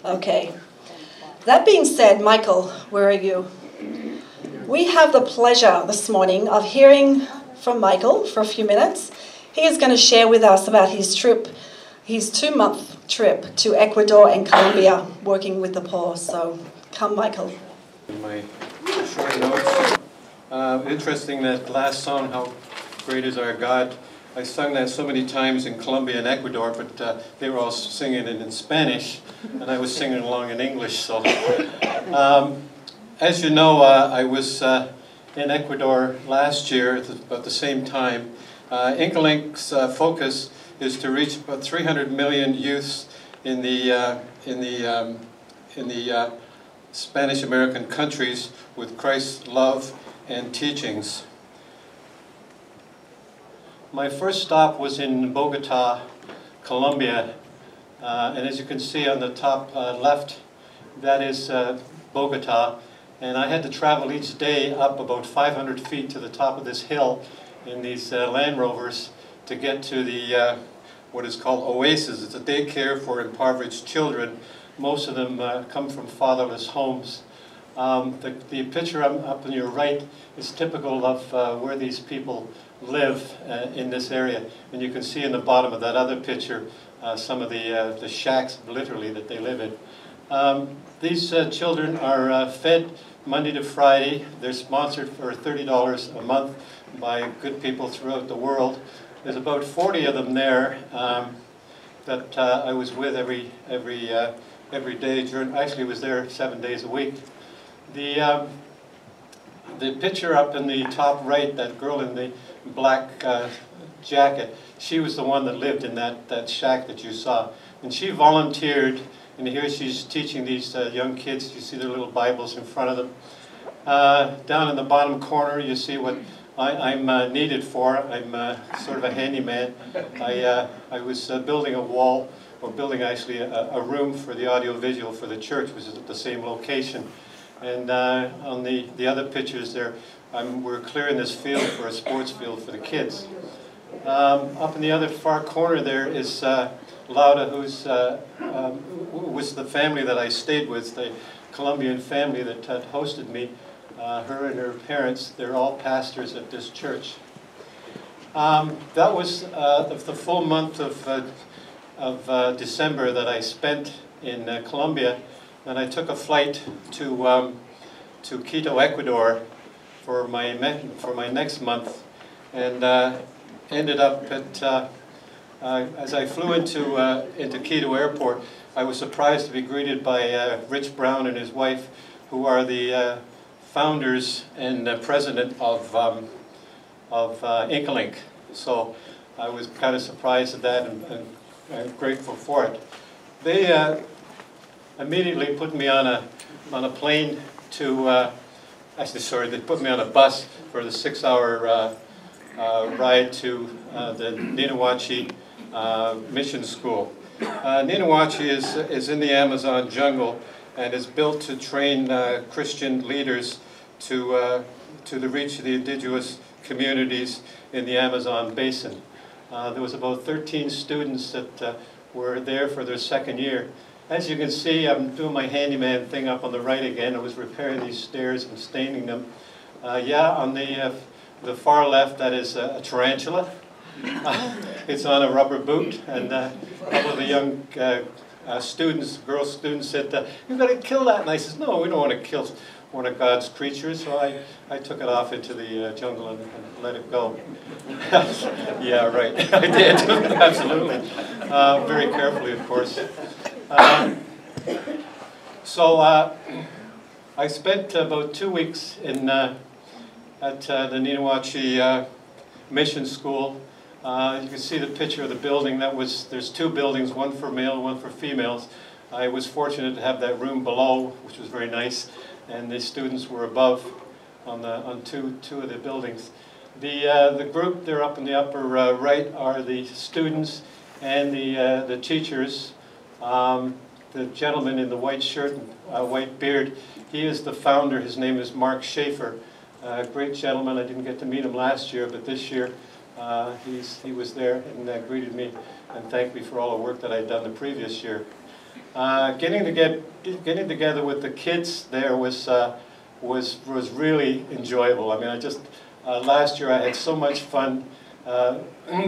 Okay. That being said, Michael, where are you? We have the pleasure this morning of hearing from Michael for a few minutes. He is going to share with us about his trip, his 2-month trip to Ecuador and Colombia, working with the poor. So, come, Michael. My short notes. Interesting, that last song, How Great Is Our God. I sung that so many times in Colombia and Ecuador, but they were all singing it in Spanish, and I was singing along in English. So, as you know, I was in Ecuador last year at about the same time. Incalink's focus is to reach about 300 million youths in the Spanish American countries with Christ's love and teachings. My first stop was in Bogota, Colombia, and as you can see on the top left, that is Bogota, and I had to travel each day up about 500 feet to the top of this hill in these Land Rovers to get to the what is called Oasis. It's a daycare for impoverished children. Most of them come from fatherless homes. The picture up on your right is typical of where these people live in this area, and you can see in the bottom of that other picture some of the shacks, literally, that they live in. These children are fed Monday to Friday. They're sponsored for $30 a month by good people throughout the world. There's about 40 of them there that I was with every day. Actually, was there 7 days a week. The picture up in the top right, that girl in the black jacket, she was the one that lived in that shack that you saw. And she volunteered, and here she's teaching these young kids. You see their little Bibles in front of them. Down in the bottom corner, you see what I'm needed for. I'm sort of a handyman. I was building a wall, or building actually a room for the audiovisual for the church, which is at the same location. And on the other pictures there, we're clearing this field for a sports field for the kids. Up in the other far corner there is Laura, who was the family that I stayed with, the Colombian family that hosted me. Her and her parents, they're all pastors at this church. That was the full month of December that I spent in Colombia. Then I took a flight to Quito, Ecuador, for my next month, and ended up at as I flew into Quito Airport. I was surprised to be greeted by Rich Brown and his wife, who are the founders and president of Incalink. So I was kind of surprised at that and grateful for it. They immediately put me on a plane to, actually sorry, they put me on a bus for the 6-hour ride to the Ninawachi Mission School. Ninawachi is in the Amazon jungle and is built to train Christian leaders to reach the indigenous communities in the Amazon basin. There was about 13 students that were there for their second year. As you can see, I'm doing my handyman thing up on the right again. I was repairing these stairs and staining them. Yeah, on the far left, that is a tarantula. It's on a rubber boot, and a couple of the young girl students said, "You've got to kill that." And I said, "No, we don't want to kill one of God's creatures." So I took it off into the jungle and let it go. Yeah, right. I did, absolutely. Very carefully, of course. So I spent about 2 weeks at the Ninawachi Mission School. You can see the picture of the building. There's 2 buildings, one for male and one for females. I was fortunate to have that room below, which was very nice, and the students were above on two of the buildings. The group there up in the upper right are the students and the teachers. The gentleman in the white shirt and white beard, he is the founder. His name is Mark Schaefer. Great gentleman. I didn't get to meet him last year, but this year he was there and greeted me and thanked me for all the work that I'd done the previous year. Getting together with the kids there was really enjoyable. I mean, last year I had so much fun.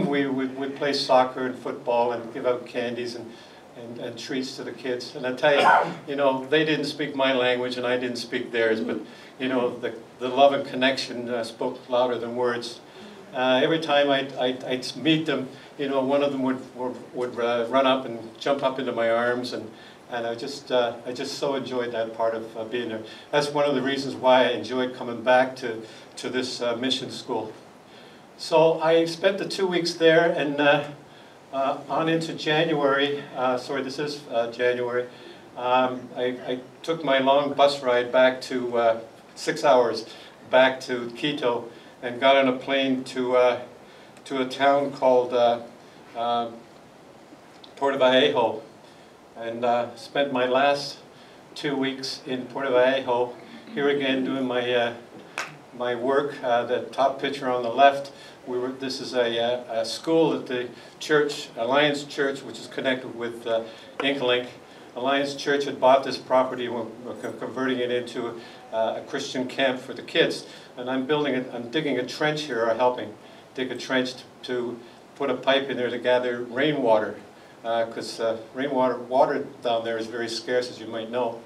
We would play soccer and football and give out candies and treats to the kids. And I tell you, you know, they didn't speak my language and I didn't speak theirs, but you know, the love and connection spoke louder than words. Every time I'd meet them, you know, one of them would run up and jump up into my arms, and I just so enjoyed that part of being there. That's one of the reasons why I enjoyed coming back to this mission school. So I spent the 2 weeks there, and on into January. Sorry, this is January. I took my long bus ride back to 6 hours back to Quito, and got on a plane to a town called Puerto Vallejo, and spent my last 2 weeks in Puerto Vallejo. Here again, doing my work. The top picture on the left. This is a school at the church, Alliance Church, which is connected with Inkalink. Alliance Church had bought this property and we're converting it into a Christian camp for the kids. And I'm digging a trench here, or helping dig a trench to put a pipe in there to gather rainwater, because water down there is very scarce, as you might know.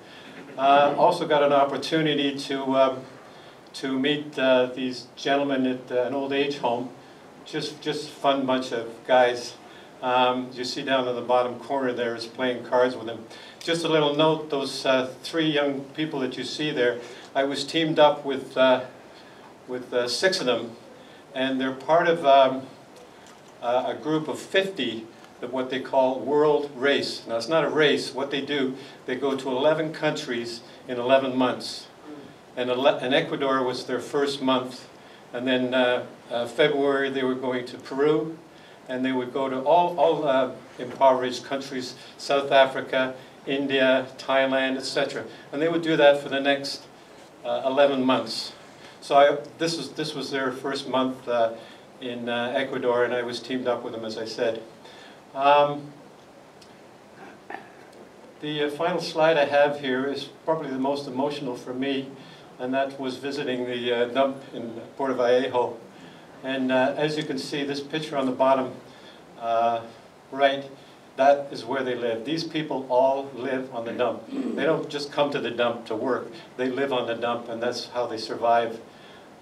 Also got an opportunity to meet these gentlemen at an old age home. Just fun bunch of guys. You see down in the bottom corner there is playing cards with them. Just a little note, those 3 young people that you see there, I was teamed up with 6 of them, and they're part of a group of 50 of what they call World Race. Now, it's not a race. What they do, they go to 11 countries in 11 months. And Ecuador was their first month. And then February, they were going to Peru. And they would go to all impoverished countries, South Africa, India, Thailand, etc. And they would do that for the next 11 months. So this was their first month in Ecuador, and I was teamed up with them, as I said. The final slide I have here is probably the most emotional for me, and that was visiting the dump in Puerto Vallejo. And as you can see, this picture on the bottom right, that is where they live. These people all live on the dump. They don't just come to the dump to work. They live on the dump, and that's how they survive.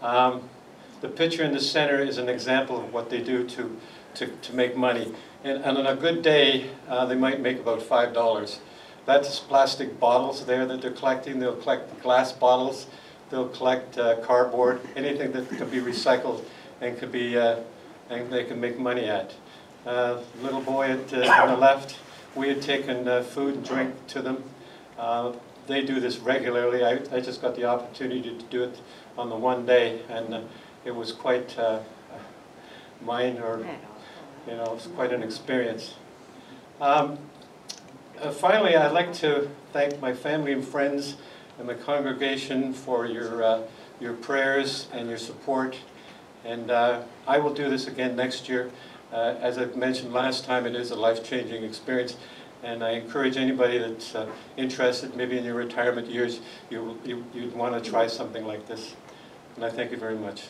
The picture in the center is an example of what they do to make money. And on a good day, they might make about $5. That's plastic bottles there that they're collecting. They'll collect glass bottles. They'll collect cardboard, anything that can be recycled and could be, and they can make money at. Little boy on the left, we had taken food and drink to them. They do this regularly. I just got the opportunity to do it on the one day, and it was quite it was quite an experience. Finally, I'd like to thank my family and friends and the congregation for your prayers and your support. And I will do this again next year. As I mentioned last time, it is a life-changing experience. And I encourage anybody that's interested, maybe in your retirement years, you'd want to try something like this. And I thank you very much.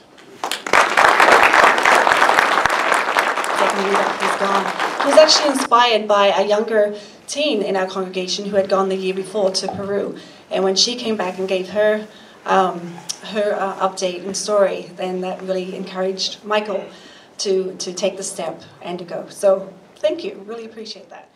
He's gone. He was actually inspired by a younger teen in our congregation who had gone the year before to Peru. And when she came back and gave her update and story, then that really encouraged Michael to take the step and to go. So thank you. Really appreciate that.